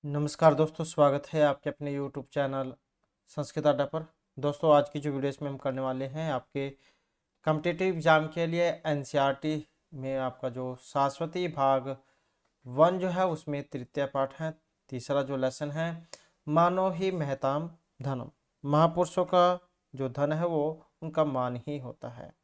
नमस्कार दोस्तों, स्वागत है आपके अपने YouTube चैनल संस्कृत अड्डा पर। दोस्तों, आज की जो वीडियो इसमें हम करने वाले हैं आपके कॉम्पिटिटिव एग्जाम के लिए एनसीईआरटी में आपका जो शाश्वती भाग 1 जो है उसमें तृतीय पाठ है। तीसरा जो लेसन है मानो ही महताम धनम, महापुरुषों का जो धन है वो उनका मान ही होता है।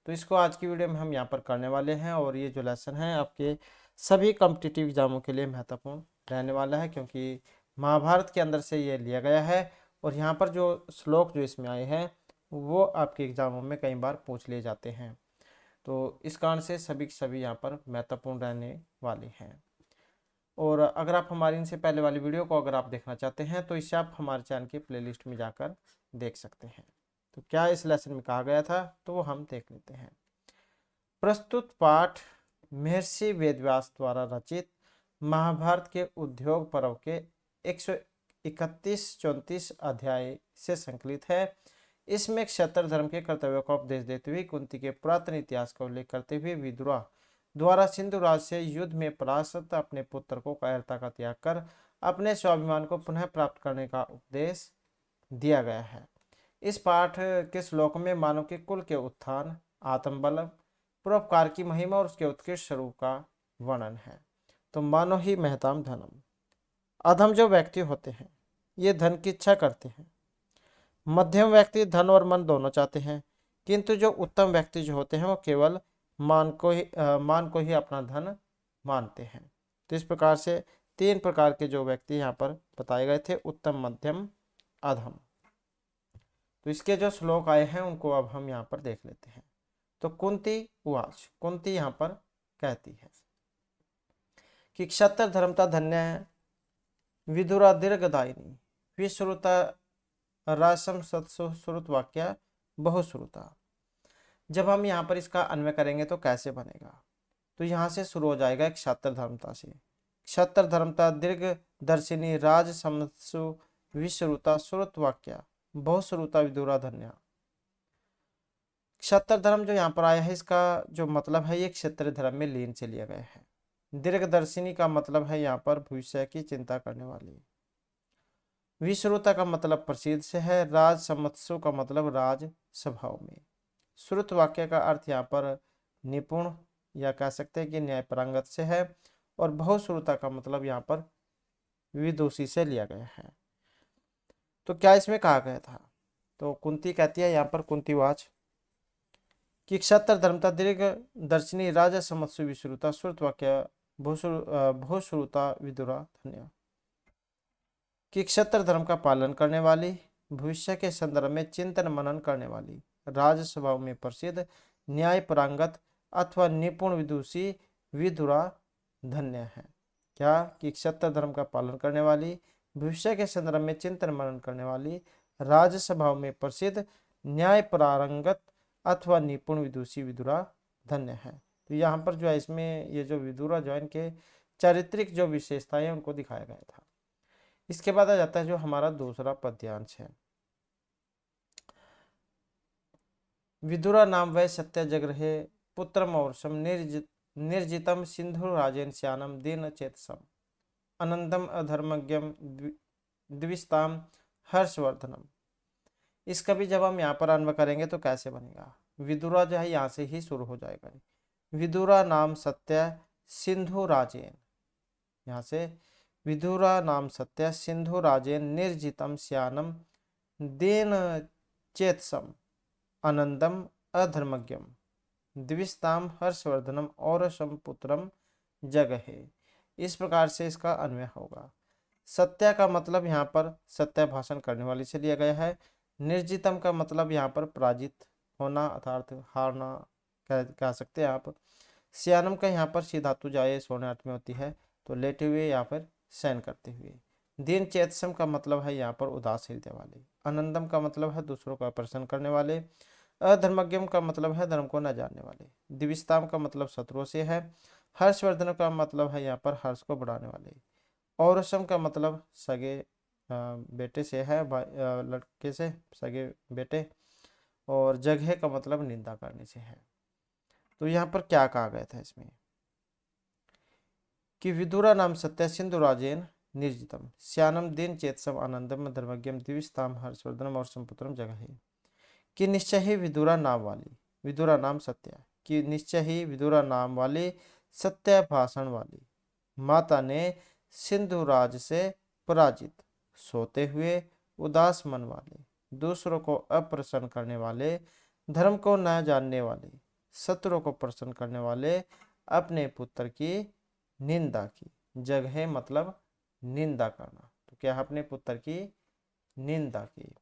तो इसको आज की वीडियो में हम यहाँ पर करने वाले हैं और ये जो लेसन है आपके सभी कॉम्पिटिटिव एग्जामों के लिए महत्वपूर्ण रहने वाला है, क्योंकि महाभारत के अंदर से ये लिया गया है और यहाँ पर जो श्लोक जो इसमें आए हैं वो आपके एग्जामों में कई बार पूछ लिए जाते हैं। तो इस कारण से सभी के सभी यहाँ पर महत्वपूर्ण रहने वाले हैं। और अगर आप हमारी इनसे पहले वाली वीडियो को अगर आप देखना चाहते हैं तो इससे आप हमारे चैनल की प्लेलिस्ट में जाकर देख सकते हैं। तो क्या इस लेसन में कहा गया था तो वो हम देख लेते हैं। प्रस्तुत पाठ महर्षि वेदव्यास द्वारा रचित महाभारत के उद्योग पर्व के 131-34 अध्याय से संकलित है। इसमें क्षत्र धर्म के कर्तव्यों का उपदेश देते हुए कुंती के पुरातन इतिहास का उल्लेख करते हुए विदुरा द्वारा सिंधु राज से युद्ध में परास्त अपने पुत्र को कायरता का त्याग कर अपने स्वाभिमान को पुनः प्राप्त करने का उपदेश दिया गया है। इस पाठ के श्लोक में मानव के कुल के उत्थान, आत्मबल, परोपकार की महिमा और उसके उत्कृष्ट स्वरूप का वर्णन है। तो मानो ही महताम धनम, अधम जो व्यक्ति होते हैं ये धन की इच्छा करते हैं। मध्यम व्यक्ति धन और मन दोनों चाहते हैं, किंतु जो उत्तम व्यक्ति जो होते हैं वो केवल मान को ही अपना धन मानते हैं। तो इस प्रकार से 3 प्रकार के जो व्यक्ति यहाँ पर बताए गए थे, उत्तम, मध्यम, अधम। तो इसके जो श्लोक आए हैं उनको अब हम यहाँ पर देख लेते हैं। तो कुंती उवाच, कुंती यहाँ पर कहती है कि क्षत्र धर्मता धन्य है, विदुरा दीर्घदायिनी, विश्रुता रासम सत्सु श्रुत वाक्य बहुश्रुता। जब हम यहाँ पर इसका अन्वय करेंगे तो कैसे बनेगा, तो यहाँ से शुरू हो जाएगा क्षत्र धर्मता से। क्षत्र धर्मता दीर्घ दर्शिनी राज समसु विश्रुता श्रुत वाक्य बहुश्रुता विदुरा धन्या। क्षत्र धर्म जो यहाँ पर आया है इसका जो मतलब है ये क्षेत्र धर्म में लीन से लिया गया है। दीर्घदर्शिनी का मतलब है यहाँ पर भविष्य की चिंता करने वाली। विश्रुता का मतलब प्रसिद्ध से है। राज समत्सु का मतलब राज स्वभाव में। श्रुत वाक्य का अर्थ यहाँ पर निपुण या कह सकते हैं कि न्यायपरांगत से है। और बहुश्रुता का मतलब यहाँ पर विदुषी से लिया गया है। तो क्या इसमें कहा गया था, तो कुंती कहती है यहाँ पर कुंतीवाच कि क्षत्र धर्मता दीर्घ दर्शनी राजा समत्सु विश्रुता श्रुत वाक्य बहुश्रुता विदुरा धन्य। कि क्षत्र धर्म का पालन करने वाली, भविष्य के संदर्भ में चिंतन मनन करने वाली, राज स्वभाव में प्रसिद्ध, न्याय परांगत अथवा निपुण विदुषी विदुरा धन्य है। क्या कि क्षत्र धर्म का पालन करने वाली, भविष्य के संदर्भ में चिंतन मनन करने वाली, राज स्वभाव में प्रसिद्ध, न्याय परांगत अथवा निपुण विदुषी विदुरा धन्य है। तो यहाँ पर जो है इसमें ये जो विदुरा जो है इनके चारित्रिक जो विशेषताएं उनको दिखाया गया था। इसके बाद आ जाता है जो हमारा दूसरा पद्यांश है। विदुरा नाम वै सत्य जगृहे पुत्रम औरसम निर्जितम सिंधु राजेन श्यानम दीन चेतसम अनंतम अधर्मज्ञम द्विस्ताम हर्षवर्धनम। इसका भी जब हम यहाँ पर अन्वय करेंगे तो कैसे बनेगा, विदुरा जो है यहाँ से ही शुरू हो जाएगा। विदुरा नाम सत्य सिंधु राजेन, यहाँ से विदुरा नाम सत्य सिंधु राजेन निर्जितम श्यानम देन चेतसम आनंदम अधर्मज्ञम द्विस्ताम हर्षवर्धनम और पुत्रम जगहे। इस प्रकार से इसका अन्वय होगा। सत्य का मतलब यहाँ पर सत्य भाषण करने वाली से लिया गया है। निर्जितम का मतलब यहाँ पर पराजित होना अर्थात हारना कह सकते हैं आप। श्यानम का यहाँ पर सी धातु जाए सोने अर्थ में होती है, तो लेटे हुए या फिर शयन करते हुए। दीन चेतसम का मतलब है यहाँ पर उदास हृदय वाले। आनंदम का मतलब है दूसरों का प्रसन्न करने वाले। अधर्मज्ञम का मतलब है धर्म को न जानने वाले। दिविस्ताम का मतलब शत्रुओं से है। हर्षवर्धन का मतलब है यहाँ पर हर्ष को बढ़ाने वाले। औरसम का मतलब सगे बेटे से है, लड़के से सगे बेटे। और जगह का मतलब निंदा करने से है। तो यहाँ पर क्या कहा गया था इसमें कि विदुरा नाम सत्य सिंधु राजेन निर्जितम श्यानम दिन चेतसम आनंदम धर्मज्ञम दिविस्ताम हर्षवर्धनम और संपुत्रम जगह है। कि निश्चय ही विदुरा नाम वाली, विदुरा नाम सत्या, कि निश्चय ही विदुरा नाम वाली सत्य भाषण वाली माता ने सिंधुराज से पराजित, सोते हुए उदास मन वाले, दूसरों को अप्रसन्न करने वाले, धर्म को न जानने वाले, शत्रु को प्रसन्न करने वाले अपने पुत्र की निंदा की। जगह मतलब निंदा करना, तो क्या अपने पुत्र की निंदा की।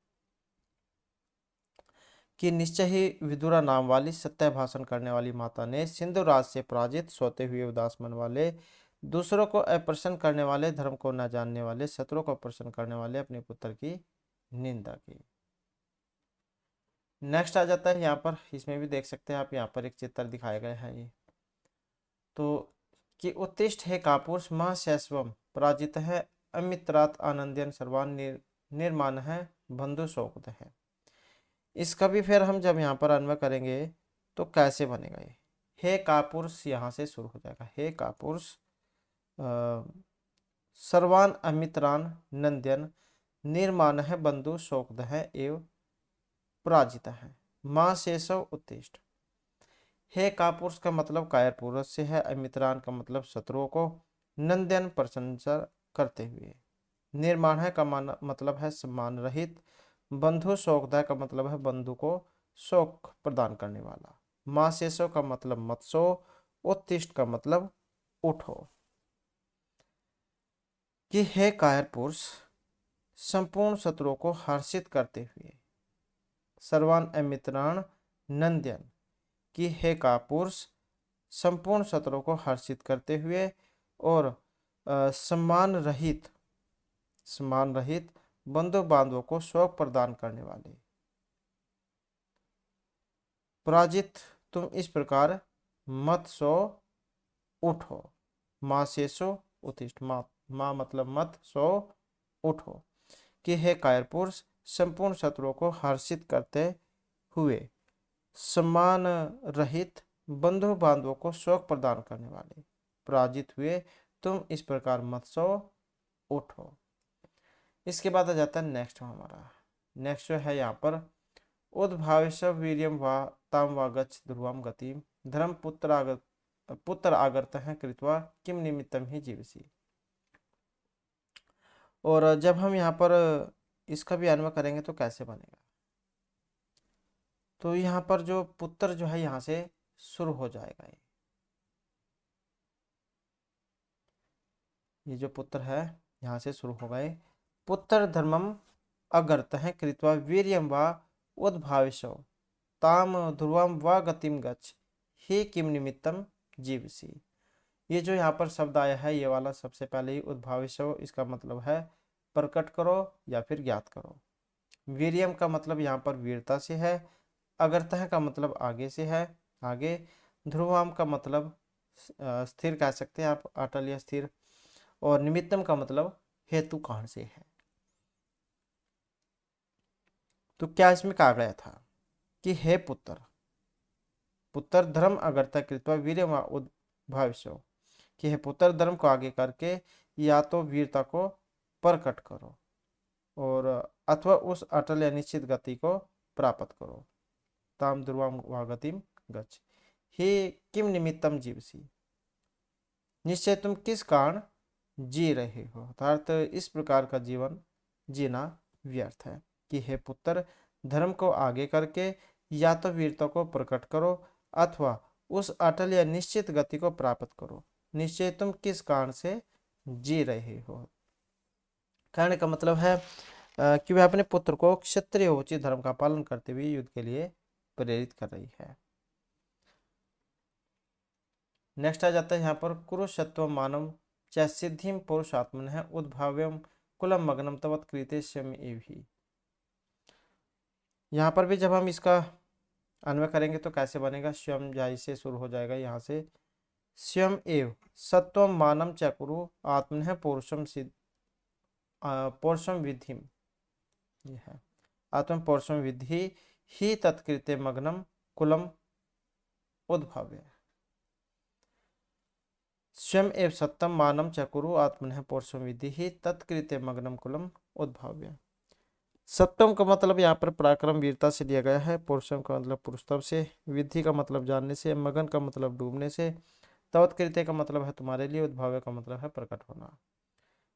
कि निश्चय ही विदुरा नाम वाली सत्य भाषण करने वाली माता ने सिंधुराज से पराजित, सोते हुए उदास मन वाले, दूसरों को अप्रसन्न करने वाले, धर्म को न जानने वाले, शत्रु को प्रसन्न करने वाले अपने पुत्र की निंदा की। नेक्स्ट आ जाता है यहाँ पर, इसमें भी देख सकते हैं आप, यहाँ पर एक चित्र दिखाया गया है ये। तो कि उत्तिष्ठ है कापुरुष मां शैस्वम पराजित है अमित्रात आनंदयन सर्वान निर्माण है बंधु शोकत है। इसका भी फिर हम जब यहाँ पर अन्वय करेंगे तो कैसे बनेगा ये। हे कापुरुष यहाँ से शुरू हो जाएगा, हे कापुरुष सर्वान अमित्रान नंदन निर्माण है बंधु शोकद है एवं पराजित है मां शेषव उत्तिष्ठ। हे कापुरुष का मतलब कायर पुरुष से है, अमित्रान का मतलब शत्रुओं को, नंदन प्रशंसा करते हुए, निर्माण है का मतलब है सम्मान रहित, बंधु शोकदाय का मतलब है बंधु को शोक प्रदान करने वाला, मां शेषो का मतलब मत सो, उत्तिष्ठ का मतलब उठो। कि हे कायर पुरुष संपूर्ण शत्रुओं को हर्षित करते हुए, सर्वान अमित्रान नंदन, कि हे कापुरुष संपूर्ण शत्रुओं को हर्षित करते हुए और सम्मान रहित बंधु बांधवों को शोक प्रदान करने वाले, पराजित तुम इस प्रकार मत सो उठो, मां से सो उत्तिष्ठ, मां मतलब मत सो उठो। कि हे कायर पुरुष संपूर्ण शत्रुओं को हर्षित करते हुए, सम्मान रहित बंधु बांधवों को शोक प्रदान करने वाले, पराजित हुए तुम इस प्रकार मत सो उठो। इसके बाद आ जाता है नेक्स्ट हमारा, नेक्स्ट जो है यहाँ पर उद्भावेश वीर्यम वा ताम वा गच्छ ध्रुवम गतिम धर्म पुत्र आगर्त है कृत्वा किम निमित्तम ही जीवसी। और जब हम यहाँ पर इसका भी अन्वय करेंगे तो कैसे बनेगा। तो यहाँ पर जो पुत्र जो है यहाँ से शुरू हो जाएगा, ये जो पुत्र है यहाँ से शुरू हो गए, पुत्र धर्मम अगर्त है कृत्वा वीर्यम वा उद्भाविशो ताम ध्रुवम व गतिम गच्छ ही किम निमित्तम जीवसी। ये जो यहाँ पर शब्द आया है ये वाला सबसे पहले ही उद्भाविशो, इसका मतलब है प्रकट करो या फिर ज्ञात करो। वीर्यम का मतलब यहाँ पर वीरता से है, अगर्तः का मतलब आगे से है, आगे, ध्रुवम का मतलब स्थिर कह सकते हैं आप, अटल या स्थिर, और निमित्तम का मतलब हेतु कारण से है। तो क्या इसमें कहा गया था कि हे पुत्र, पुत्र धर्म अगर्ता कृत्वा वीर उद्भाविशो, कि हे पुत्र धर्म को आगे करके या तो वीरता को प्रकट करो और अथवा उस अटल या निश्चित गति को प्राप्त करो। ताम ध्रुवम वा गतिम गच्छ ही किम निमित्तम जीवसी, निश्चय तुम किस कारण जी रहे हो, अर्थात इस प्रकार का जीवन जीना व्यर्थ है। कि हे पुत्र धर्म को आगे करके या तो वीरता को प्रकट करो अथवा उस अटल या निश्चित गति को प्राप्त करो, निश्चय तुम किस कारण से जी रहे हो। कहने का मतलब है कि वह अपने पुत्र को क्षत्रिय उचित धर्म का पालन करते हुए युद्ध के लिए प्रेरित कर रही है। नेक्स्ट आ जाता है यहाँ पर कुरुषत्व मानव च सिद्धिम पुरुषात्मन है उद्भाव्यम कुलम मग्नम तवत कृते स्वयं एवं। यहाँ पर भी जब हम इसका अन्वय करेंगे तो कैसे बनेगा, स्वयं जाय से शुरू हो जाएगा यहाँ से, स्वयं एव सत्वम मानम च कुरु आत्मन है पौरुषम सिद्ध पौरुषम विधि, ये है आत्म पौरुषम विधि ही तत्कृत्य मग्नम कुलम उद्भव्य। स्वयं एव सत्यम मानम च कुरु आत्मनः पौरुषम विधि तत्कृते मग्नम कुलम उद्भाव्य। सत्यम का मतलब यहाँ पर पराक्रम वीरता से लिया गया है, पौरुषम का मतलब पुरुषत्व से, विधि का मतलब जानने से, मगन का मतलब डूबने से, तवत्कृत्य का मतलब है तुम्हारे लिए, उद्भाव्य का मतलब है प्रकट होना।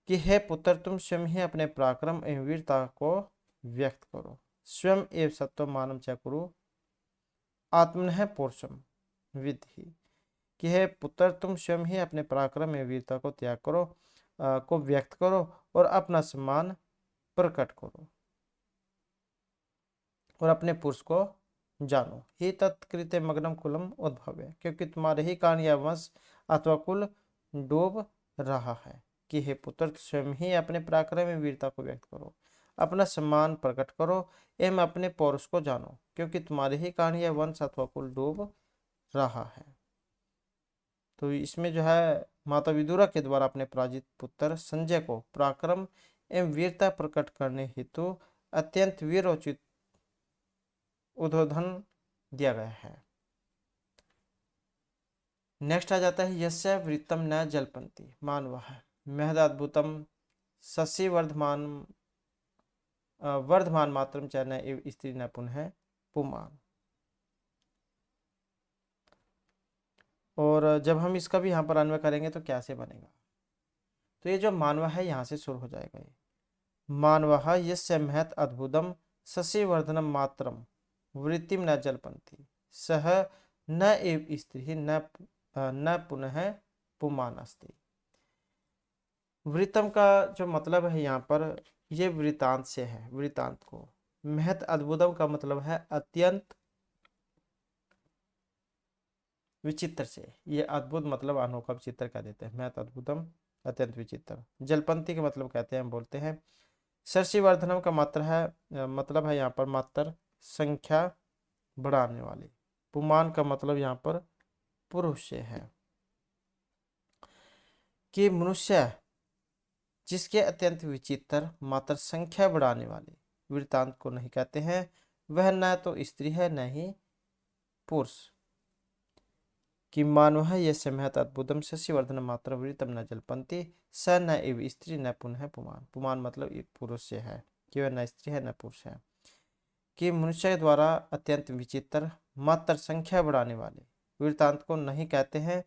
कि हे पुत्र तुम स्वयं ही अपने पराक्रम एवं वीरता को व्यक्त करो। स्वयं एव सत्व मानम च कुरु आत्मनः पौरुषम विधि। कि हे पुत्र तुम स्वयं ही अपने पराक्रम एवं वीरता को त्याग करो, को व्यक्त करो और अपना सम्मान प्रकट करो और अपने पुरुष को जानो। ही तत्कृत्य मग्नम कुलम उद्भव्य, क्योंकि तुम्हारे ही कारण यह वंश अथवा कुल डूब रहा है। कि हे पुत्र स्वयं ही अपने पराक्रम एवं वीरता को व्यक्त करो, अपना सम्मान प्रकट करो एवं अपने पौरुष को जानो, क्योंकि तुम्हारे ही कारण यह वंश अथवा कुल डूब रहा है। तो इसमें जो है माता विदुरा के द्वारा अपने पराजित पुत्र संजय को पराक्रम एवं वीरता प्रकट करने हेतु अत्यंत वीरोचित उद्बोधन दिया गया है। नेक्स्ट आ जाता है यस्य वृत्तम न जलपंती मानवः महदाद्भुतम शशि वर्धमान वर्धमान मात्रम च न एव स्त्री न पुनः पुमान। और जब हम इसका भी यहाँ पर अन्वय करेंगे तो कैसे बनेगा, तो ये जो मानव है यहाँ से शुरू हो जाएगा। ये मानवः यस्य महत अद्भुतम शशि वर्धनम मात्रम वृत्तिम न जलपंथी सह न एव स्त्री न पुनः पुमान अस्ति। वृत्तम का जो मतलब है यहाँ पर ये वृतांत से है, वृतांत को। महत अद्भुतम का मतलब है अत्यंत विचित्र से, ये अद्भुत मतलब अनोखा विचित्र कह देते हैं। महत अद्भुतम अत्यंत विचित्र। जलपंथी के मतलब कहते हैं, हम बोलते हैं। शशिवर्धनम का मात्र है मतलब है यहाँ पर मात्र संख्या बढ़ाने वाले। पुमान का मतलब यहाँ पर पुरुष से है। कि मनुष्य जिसके अत्यंत विचित्र मात्र संख्या बढ़ाने वाले वृतांत को नहीं कहते हैं, वह न तो स्त्री है न ही पुरुष। कि मानव ये महत अद्भुतम शशिवर्धन मात्र वृतम न जलपंती स न एव स्त्री न पुनः पुमान। पुमान मतलब पुरुष से है, कि वह न स्त्री है न पुरुष है। कि मनुष्य के द्वारा अत्यंत विचित्र मात्र संख्या बढ़ाने वाले वृतांत को नहीं कहते हैं,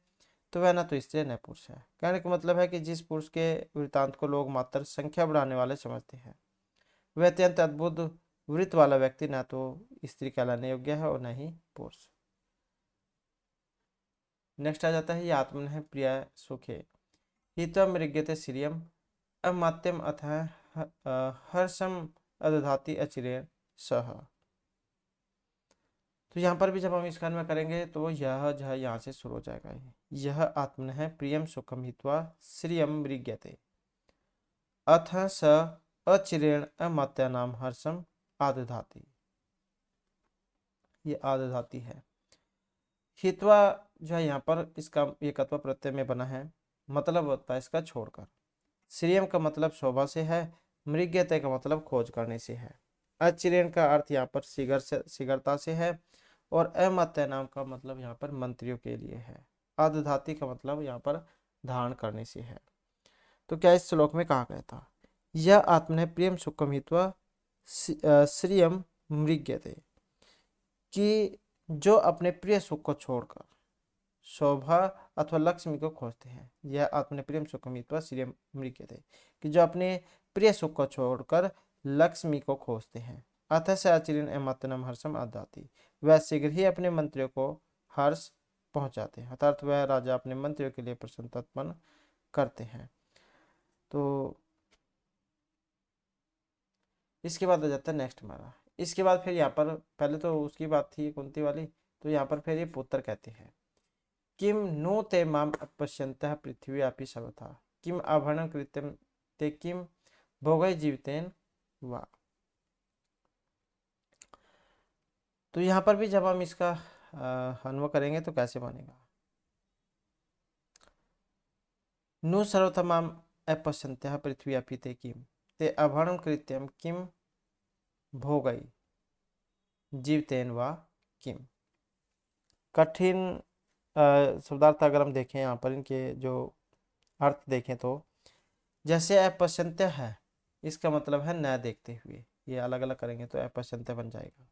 तो वह न तो स्त्री न पुरुष है। कहने का मतलब है कि जिस पुरुष के वृतांत को लोग मात्र संख्या बढ़ाने वाले समझते हैं, वह अत्यंत अद्भुत वृत्त वाला व्यक्ति न तो स्त्री कहलाने योग्य है और न ही पुरुष। नेक्स्ट आ जाता है ये आत्मन है प्रिय सुखे हित्वम मृग्यते श्रियम अमात्यम अथ हर्षम अदधाति अचिरेण सह। तो यहाँ पर भी जब हम इस में करेंगे तो यह जो है यहाँ से शुरू हो जाएगा। यह आत्मन है प्रियम सुखम हित्वा श्रियम मृग्यते अथ स अचिरेण अमात्या नाम हर्षम आदधाति। ये आदधाति है। हित्वा जो है यहाँ पर इसका एकत्व प्रत्यय में बना है, मतलब होता है इसका छोड़कर। श्रियम का मतलब शोभा से है, मृग्यते का मतलब खोज करने से है, अचिरेण का अर्थ यहाँ पर शीघ्रता से है, और अमत्य नाम का मतलब यहाँ पर मंत्रियों के लिए है। आदधाति का मतलब यहाँ पर धारण करने से है। तो क्या इस श्लोक में कहा गया था, यह आत्मने प्रियम सुखम हित्वा श्रियम मृग्यते, कि जो अपने प्रिय सुख को छोड़कर शोभा अथवा लक्ष्मी को खोजते हैं। यह आत्मने प्रियम सुखम हित्वा श्रियम मृग्यते, कि जो अपने प्रिय सुख को छोड़कर लक्ष्मी को खोजते हैं। अथ से अचिरेण अमात्यनम हर्षम आदधाति, वह शीघ्र ही अपने मंत्रियों को हर्ष पहुंचाते हैं, अर्थात वह राजा अपने मंत्रियों के लिए प्रसन्नता उत्पन्न करते हैं। तो इसके बाद आ जाता है नेक्स्ट हमारा। इसके बाद फिर यहाँ पर पहले तो उसकी बात थी कुंती वाली, तो यहाँ पर फिर ये पुत्र कहते हैं। किम नो ते माम अपश्यन्तः पृथ्वी अपि सर्वथा किम आभरणं कृत्यं ते किम भोगै जीवितेन वा। तो यहाँ पर भी जब हम इसका अन्वय करेंगे तो कैसे बनेगा। नु सर्वथा माम अपश्यन्तः पृथ्वी अपि ते किम ते आभरणं कृत्यं किम भोगै जीवितेन वा किम। कठिन शब्दार्थ अगर हम देखें यहाँ पर इनके जो अर्थ देखें तो जैसे अपश्यंत है, इसका मतलब है न देखते हुए, ये अलग अलग करेंगे तो अपश्यंत बन जाएगा,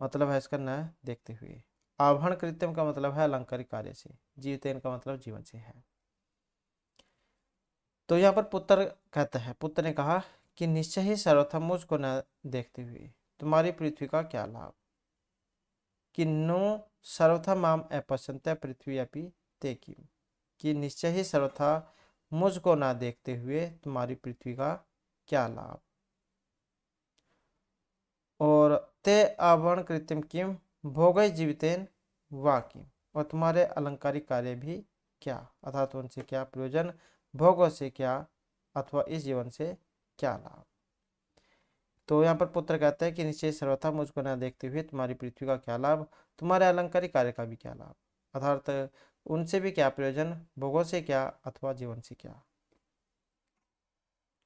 मतलब है इसका न देखते हुए। आभरण कृत्यम का मतलब है अलंकारिक कार्य से, जीवतेन का मतलब जीवन से है। तो यहाँ पर पुत्र कहता है, पुत्र ने कहा कि निश्चय ही सर्वथा मुझको न देखते हुए तुम्हारी पृथ्वी का क्या लाभ, किन्नो सर्वथा माम अपश्यंत पृथ्वी अपि ते किम, कि निश्चय ही सर्वथा मुझको ना देखते हुए तुम्हारी पृथ्वी का क्या लाभ। और ते आवरण कृत्रिम किम भोगै जीवितेन वाकिम, और तुम्हारे अलंकारिक कार्य भी क्या, अर्थात उनसे क्या प्रयोजन, भोगों से क्या, अथवा इस जीवन से क्या लाभ। तो यहाँ पर पुत्र कहते हैं कि निश्चय सर्वथा मुझको न देखते हुए तुम्हारी पृथ्वी का क्या लाभ, तुम्हारे अलंकारिक कार्य का भी क्या लाभ, अर्थात उनसे भी क्या प्रयोजन, भोगों से क्या, अथवा जीवन से क्या।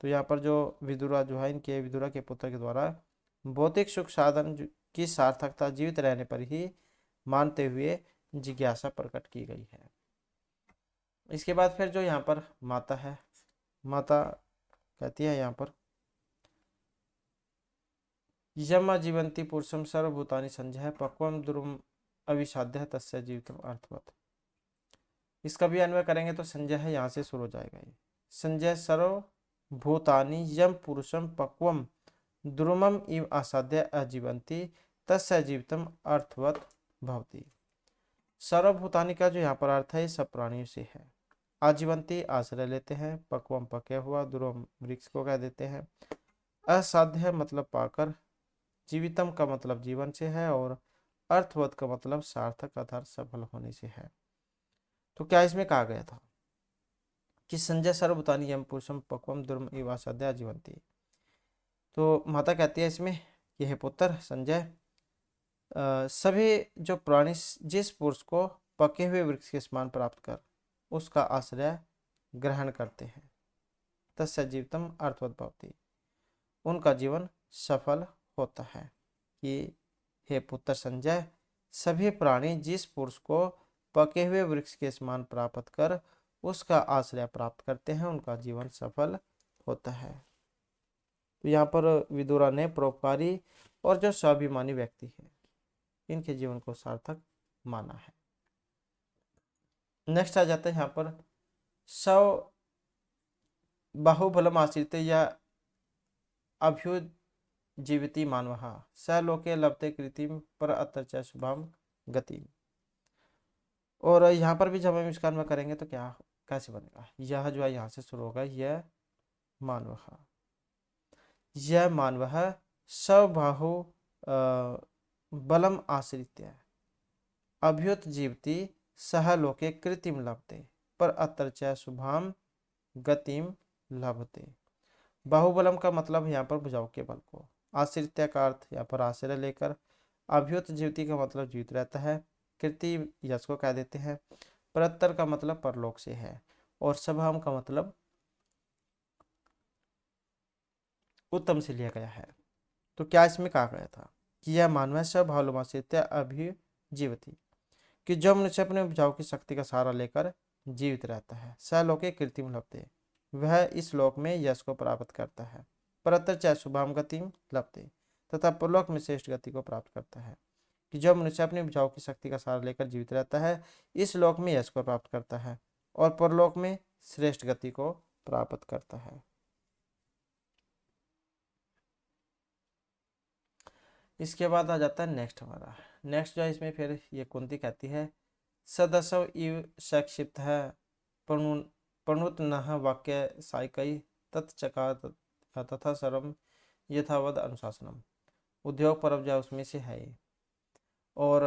तो यहाँ पर जो विदुरा जो है, इनके विदुरा के पुत्र के द्वारा भौतिक सुख साधन की सार्थकता जीवित रहने पर ही मानते हुए जिज्ञासा प्रकट की गई है। इसके बाद फिर जो यहाँ पर माता है, माता कहती है यहाँ पर यम जीवंती पुरुषम सर्वभूतानि संजय पक्वम दुर्म अविसाध्य तस्य जीवितम अर्थवत। इसका भी अन्वय करेंगे तो संजय है यहाँ से शुरू हो जाएगा। ये संजय सर्वभूतानि यम पुरुषम पक्वम द्रुमम इव असाध्य अजीवंती तस्य जीवितम अर्थवत भवती। सर्वभूतानि का जो यहाँ पर अर्थ है सब प्राणियों से है। आजीवंती आश्रय लेते हैं, पक्वम पके हुआ, दुर्गम वृक्ष को कह देते हैं, असाध्य मतलब पाकर, जीवितम का मतलब जीवन से है, और अर्थवत का मतलब सार्थक अर्थात सफल होने से है। तो क्या इसमें कहा गया था कि संजय सर्वभूतानि यम पुरुषम पक्वम दुर्म इव असाध्य आजीवंती। तो माता कहती है इसमें कि हे पुत्र संजय, सभी जो प्राणी जिस पुरुष को पके हुए वृक्ष के समान प्राप्त कर उसका आश्रय ग्रहण करते हैं, तस्य जीवितम अर्थवत भवति, उनका जीवन सफल होता है। कि हे पुत्र संजय, सभी प्राणी जिस पुरुष को पके हुए वृक्ष के समान प्राप्त कर उसका आश्रय प्राप्त करते हैं उनका जीवन सफल होता है। तो यहाँ पर विदुरा ने परोपकारी और जो स्वाभिमानी व्यक्ति है इनके जीवन को सार्थक माना है। नेक्स्ट आ जाता है यहाँ पर सौ बाहुबलम आश्रित या अभ्युजीविति मानव स लोके लभते कृतिम पर अत्र शुभम गति। और यहाँ पर भी जब हम इसका अन्वय करेंगे तो क्या कैसे बनेगा, यह जो है यहाँ से शुरू होगा, यह मानव, यह मानव सबाहु बलम आश्रित्य अभ्युत जीवती सह लोके कृतिम लभते पर अत्र च शुभाम गतिम लभते। बाहुबलम का मतलब यहाँ पर भुजाओं के बल को, आश्रित्य का अर्थ यहाँ पर आश्रय लेकर, अभ्युत जीवती का मतलब जीवित रहता है, कृति यश को कह देते हैं, परत्तर का मतलब परलोक से है, और सभाम का मतलब उत्तम से लिया गया है। तो क्या इसमें कहा गया था कि यह मानव स्वभावलमाश्रित्य अभिजीवती, कि जो मनुष्य अपने उपजाऊ की शक्ति का सहारा लेकर जीवित रहता है, स लोके कृतिम लभते, वह इस लोक में यश को प्राप्त करता है, परत्र चाहे शुभाम गतिम लभते, तथा परलोक में श्रेष्ठ गति को प्राप्त करता है। कि जो मनुष्य अपने उपजाऊ की शक्ति का सहारा लेकर जीवित रहता है इस लोक में यश को प्राप्त करता है और परलोक में श्रेष्ठ गति को प्राप्त करता है। इसके बाद आ जाता है नेक्स्ट हमारा, नेक्स्ट जो है इसमें फिर ये कुंती कहती है सदसव इव संक्षिप्त है प्रणुत न वाक्य साइकई तत्चका तथा सर्वम यथावद अनुशासनम। उद्योग पर्व जो उसमें से है ये, और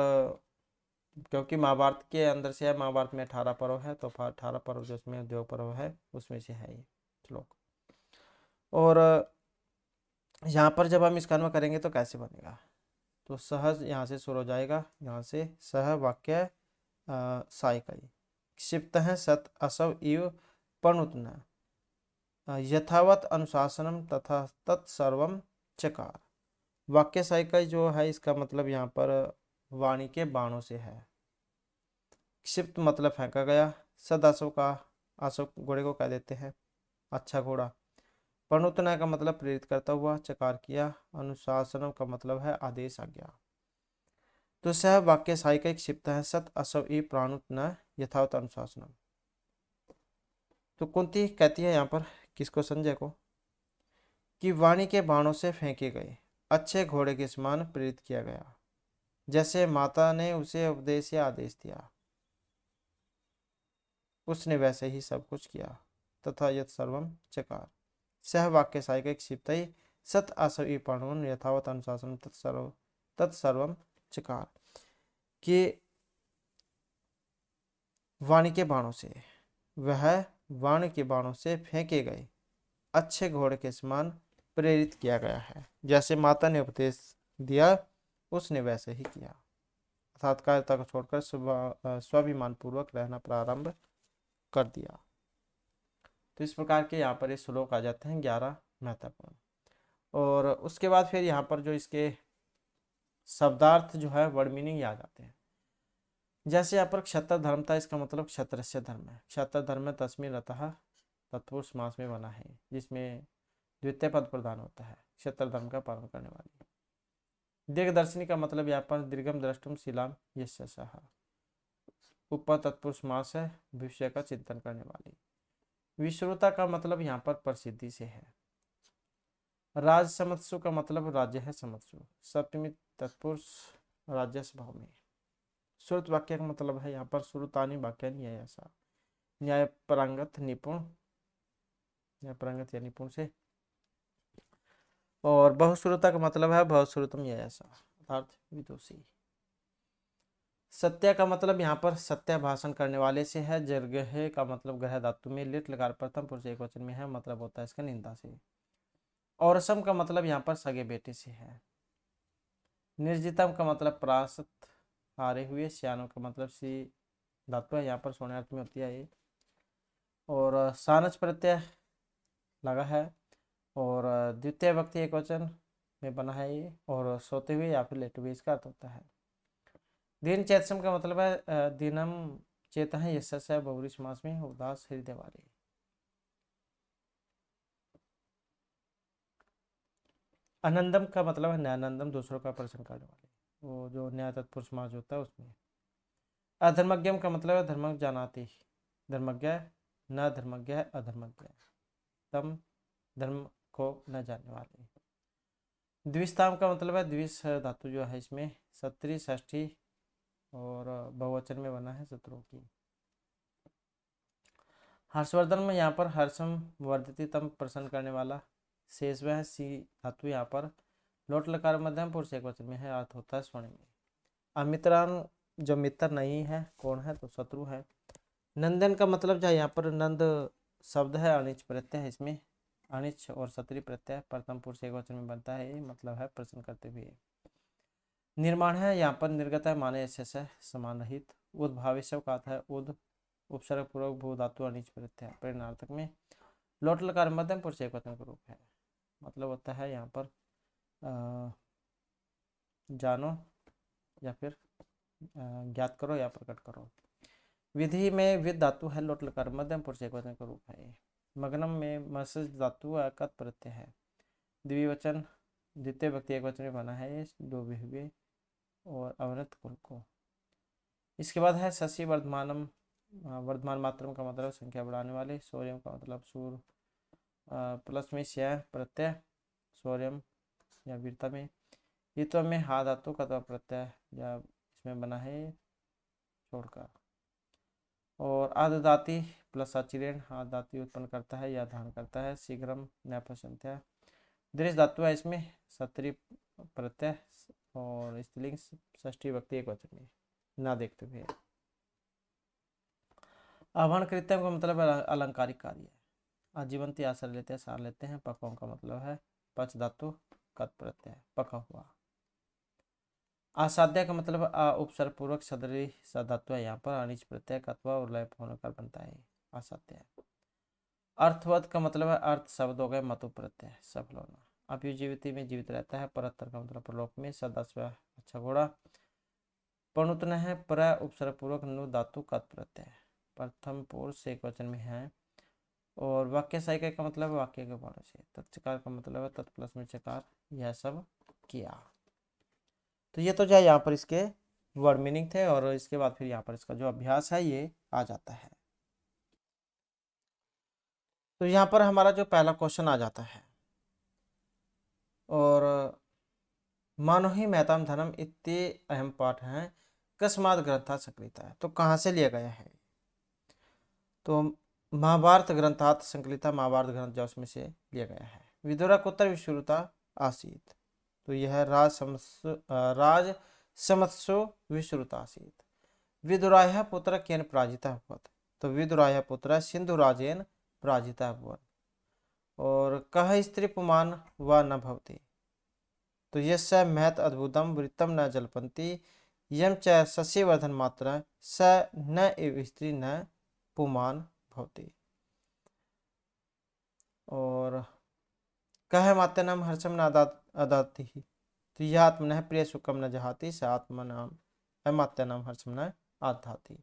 क्योंकि महाभारत के अंदर से है, महाभारत में 18 पर्व है तो 18 पर्व जो उसमें उद्योग पर्व है उसमें से है ये श्लोक। और यहाँ पर जब हम इसका अन्वय करेंगे तो कैसे बनेगा, तो सहज यहाँ से शुरू हो जाएगा, यहाँ से सह वाक्य साइकई क्षिप्त है सत असव इव पणुतन यथावत अनुशासनम तथा तत्सर्वम चकार। वाक्य साइकई जो है इसका मतलब यहाँ पर वाणी के बाणों से है, क्षिप्त मतलब फेंका गया। सद अशव का, अशव घोड़े को कह देते हैं अच्छा घोड़ा। प्रणुतना का मतलब प्रेरित करता हुआ, चकार किया। अनुशासनम का मतलब है आदेश आज्ञा। तो सह वाक्य सहायिक एक क्षिप्त है, सत असव ई प्राणुत न यथावत अनुशासनम। तो कुंती कहती है यहाँ पर किसको, संजय को, कि वाणी के बाणों से फेंके गए, अच्छे घोड़े के समान प्रेरित किया गया, जैसे माता ने उसे उपदेश या आदेश दिया, उसने वैसे ही सब कुछ किया। तथा यत सर्वम चकार। सह वाक्य सहायिक एक क्षिप्त ही सत असव ई प्राणुन यथावत अनुशासन तत्सर्वम चकार। कि वाणी के बाणों से, वह वाणी के बाणों से फेंके गए अच्छे घोड़े के समान प्रेरित किया गया है, जैसे माता ने उपदेश दिया उसने वैसे ही किया। अर्थात कायरता को छोड़कर स्वाभिमान पूर्वक रहना प्रारंभ कर दिया। तो इस प्रकार के यहाँ पर ये श्लोक आ जाते हैं 11 महत्वपूर्ण। और उसके बाद फिर यहाँ पर जो इसके शब्दार्थ जो है वर्ड मीनिंग आ जाते हैं। जैसे यहाँ पर क्षत्र धर्म था, इसका मतलब क्षत्रस्य धर्म है। क्षत्र धर्म में तस्मीर रतः तत्पुरुष समास में बना है, जिसमें द्वितीय पद प्रदान होता है, क्षत्र धर्म का पालन करने वाली। दीर्घदर्शिनी का मतलब यहाँ पर दीर्घम द्रष्टुम शिलाम यशः। ऊपर तत्पुरुष समास है, भविष्य का चिंतन करने वाली। विश्रुता का मतलब यहाँ पर प्रसिद्धि से है। राज समत्सु का मतलब राज्य है समत्सु। सप्तमी तत्पुरुष राज्य स्वभाव में। श्रुत वाक्य का मतलब है यहाँ पर श्रुतानि वाक्य न्याय ऐसा, न्याय पारंगत निपुण, न्याय पारंगत या निपुण से। और बहुश्रुता का मतलब है बहुश्रुतम या ऐसा, अर्थात विदुषी। सत्य का मतलब यहाँ पर सत्य भाषण करने वाले से है। जरगहे का मतलब ग्रह धातु में लिट लगा प्रथम पुरुष एक वचन में है, मतलब होता है इसका निंदा से। और सम का मतलब यहाँ पर सगे बेटे से है। निर्जितम का मतलब प्रासत हारे हुए। श्यानो का मतलब सी धातु है, यहाँ पर सोने अर्थ में होती है ये। और सानच प्रत्यय लगा है, और द्वितीय व्यक्ति एक वचन में बना है ये, और सोते हुए या फिर लेटे हुए इसका अर्थ होता है। दिन चेतसम का मतलब है दिनम चेत है, यश है बहुरी समास में उदास हृदय वाले। आनंदम का मतलब है न्यानंदम, दूसरों का प्रश्न करने वाले, वो जो न्याय तत्पुरुष समास होता है उसमें। अधर्मज्ञम का मतलब है धर्म जानाति, धर्मज्ञ न धर्मज्ञ अधर्मज्ञ, तम धर्म को न जानने वाले। द्विस्ताम का मतलब है द्विस धातु जो है इसमें सत्री षष्ठी और बहुवचन में बना है शत्रुओं की। हर्षवर्धन में यहाँ पर हर्षम वर्धति तम प्रसन्न करने वाला। शेष में है सी धातु, यहाँ पर लोट लकार मध्यम पुरुष एक वचन में है, अर्थ होता है स्वर्ण में। अमित्रान जो मित्र नहीं है, कौन है, तो शत्रु है। नंदन का मतलब जो यहाँ पर नंद शब्द है, अनिच प्रत्यय है इसमें, अनिच और क्षत्रिय प्रत्यय प्रथम पुरुष एक वचन में बनता है, ये मतलब है प्रश्न करते हुए। निर्माण है यहाँ पर निर्गत है, माने ऐसे है समान रहित। उद्भावेश का अर्थ है उद, उपसर्ग पूर्वक भू धातु अनिच प्रत्यय प्रेरणार्थक में। लोट लकार मध्यम पुरुष एक वचन का रूप है, मतलब होता है यहाँ पर जानो या फिर ज्ञात करो या प्रकट करो। विधि में विद धातु है, लोट लकार मध्यम पुरुष एक वचन का रूप है। मग्नम में मसज धातु अकत प्रत्यय है। द्विवचन द्वितीय व्यक्ति एक वचन में बना है, दो हुए और अवनत कुल को। इसके बाद है शशि वर्धमानम, वर्धमान मात्रम का मतलब संख्या बढ़ाने वाले। सोरियम का मतलब सूर प्लस में श्या प्रत्यय, सोरियम या वीरता में। हित्व में हा धातु का प्रत्यय या इसमें बना है छोड़कर। और आददाति प्लस अचिरेण आददाति उत्पन्न करता है या धारण करता है। शीघ्रम न्यापसंख्या दृश्य धातु है इसमें सत्री प्रत्यय और स्त्रीलिंग षष्ठी व्यक्ति एक वचन में ना देखते हुए। आभरण कृत्यम का मतलब अलंकारिक कार्य है। आजीवंती आश्रय लेते हैं, सार लेते हैं। पकवान का मतलब है पच धातु कत प्रत्यय पका हुआ। आसाध्य का मतलब उपसर्ग पूर्वक सदरी सधातु है, यहाँ पर अनिच प्रत्यय कत्वा और लय होने का बनता है आसाध्य। अर्थवत का मतलब है अर्थ शब्द हो गए, मतु प्रत्यय सफल होना। अपयुजीविती में जीवित रहता है। परत्तर का मतलब प्रलोक में। सदास्व अच्छा घोड़ा। पणुतन है प्र उपसर्ग पूर्वक नु धातु का प्रत्यय, प्रथम पुरुष एकवचन में है। और वाक्य सहायिका का मतलब वाक्य के बारे से, तत्चकार का मतलब है तत्प्लस में चकार, यह सब किया। तो ये तो जो यहाँ पर इसके वर्ड मीनिंग थे, और इसके बाद फिर यहाँ पर इसका जो अभ्यास है ये आ जाता है। तो यहाँ पर हमारा जो पहला क्वेश्चन आ जाता है, और मानो ही महताम धर्म इतने अहम पाठ हैं, कस्मात् ग्रंथा संकलिता है। तो कहाँ से लिया गया है? तो महाभारत ग्रंथात संकलिता, महाभारत ग्रंथ जो उसमें से लिया गया है। विदुरकोत्तर विश्रुता आसीत, तो यह राज समत्सु विश्रुता आसीत। विदुराय पुत्र केन पराजिता भवत्, तो विदुराय पुत्र सिंधुराजेन पराजिता भवन्। और कह स्त्री पुमान व न भवति, तो यस्य महत् अद्भुतम वृत्तम न जल्पन्ति, यम च शशिवर्धन मात्र स न एव स्त्री न पुमान भवति। और कह मात्यनम हर्षम न अदाति, तो यह आत्मनः प्रिय सुखम न जहाति, स आत्मनाम अमात्यनम हर्षम न आधाति।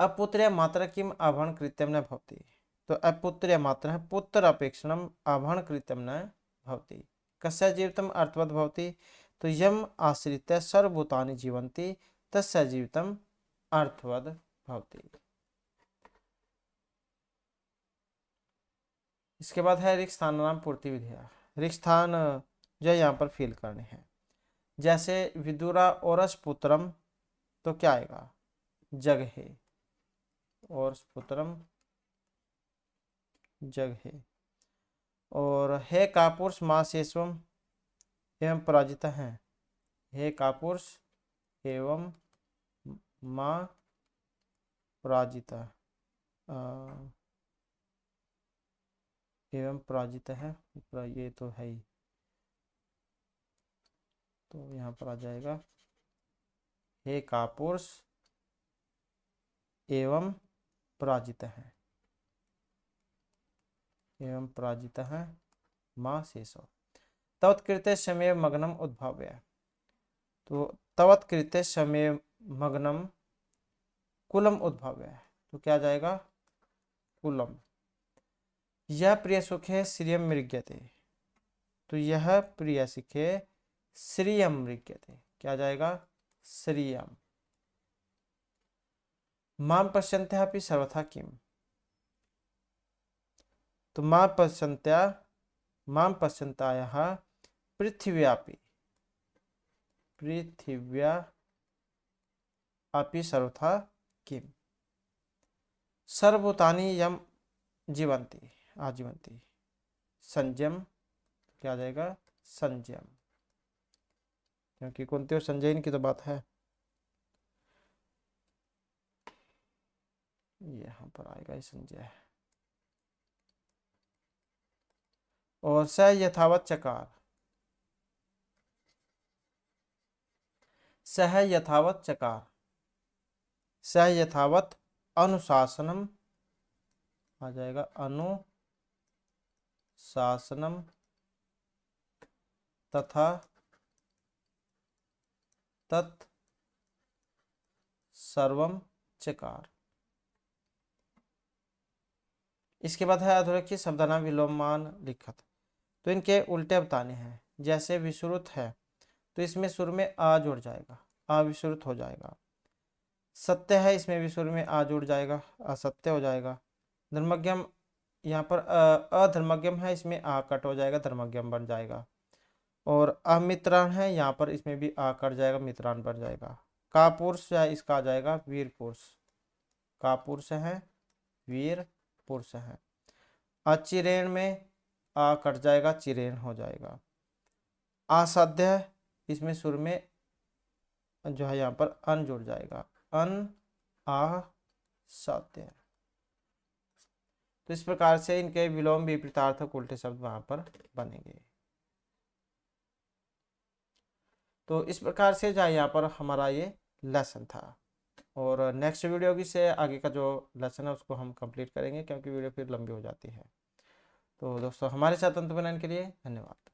अपुत्र मात्र किम आभरण कृत्यम न भवति, तो अपुत्र मात्र है पुत्र अपेक्षणम आभरण कृत्यम न भवति। कस्य जीवितम अर्थवत् भवति, तो यम आश्रित्य सर्वभूतानि जीवन्ति तस्य जीवितम अर्थवत् भवति। इसके बाद है रिक्त स्थान नाम पूर्ति विधिया। रिक्त स्थान जो यहाँ पर फिल करने हैं, जैसे विदुरा औरस पुत्रम, तो क्या आएगा? जगहे, और पुत्रम जगहे। और हे कापुरुष मां शेषवम एवं पराजिता है, हे कापुरुष एवं मां पराजिता एवं पराजित है, ये तो है ही, तो यहाँ पर आ जाएगा हे कापुरुष एवं पराजित है, एवं पराजित है मां शेषो। तवत्कृते समय मग्नम उद्भाव्य, तो तवत्कृते समय मग्नम कुलम उद्भाव्य, तो क्या जाएगा? कुलम। यह प्रिय सुखे श्रियम मृग्यते, तो यह प्रिय सुखे श्रियम मृग्यते, क्या जाएगा? श्रियम। माम पश्यन्त्या अपि सर्वथा किम, तो माम पश्यन्त्याः पृथिव्यापि अपि सर्वथा किम, सर्वभूतानि यम जीवन्ति आजीवन्ति। संयम, क्या जाएगा? संयम, क्योंकि कुंती और संजयन की तो बात है, यहाँ पर आएगा संजय। और स यथावत चकार, सह यथावत चकार, सह यथावत अनुशासनम आ जाएगा, अनुशासनम तथा तत् सर्वम चकार। इसके बाद है अधोरेखित शब्दानाम विलोमान लिखत, तो इनके उल्टे बताने हैं। जैसे विश्रुत है, तो इसमें सुर में आ जुड़ जाएगा, अविश्रुत हो जाएगा। सत्य है, इसमें भी सुर में आ जुड़ जाएगा, असत्य हो जाएगा। धर्मज्ञम, यहाँ पर अधर्मज्ञम है, इसमें आ कट हो जाएगा, धर्मज्ञम बन जाएगा। और अमित्रान है, यहाँ पर इसमें भी आ कट जाएगा, मित्रान बन जाएगा। कापुरुष है, इसका आ जाएगा वीर पुरुष, कापुरुष है वीर पुरुष है। अचिरेण में आ कट जाएगा, चिरेण हो जाएगा। असाध्य, इसमें सुर में जो है यहाँ पर अन जुड़ जाएगा, अन असाध्य। तो इस प्रकार से इनके विलोम विपरीतार्थक उल्टे शब्द वहां पर बनेंगे। तो इस प्रकार से जो यहाँ पर हमारा ये लेसन था, और नेक्स्ट वीडियो की से आगे का जो लेसन है उसको हम कंप्लीट करेंगे, क्योंकि वीडियो फिर लंबी हो जाती है। तो दोस्तों हमारे साथ अंत बनाने के लिए धन्यवाद।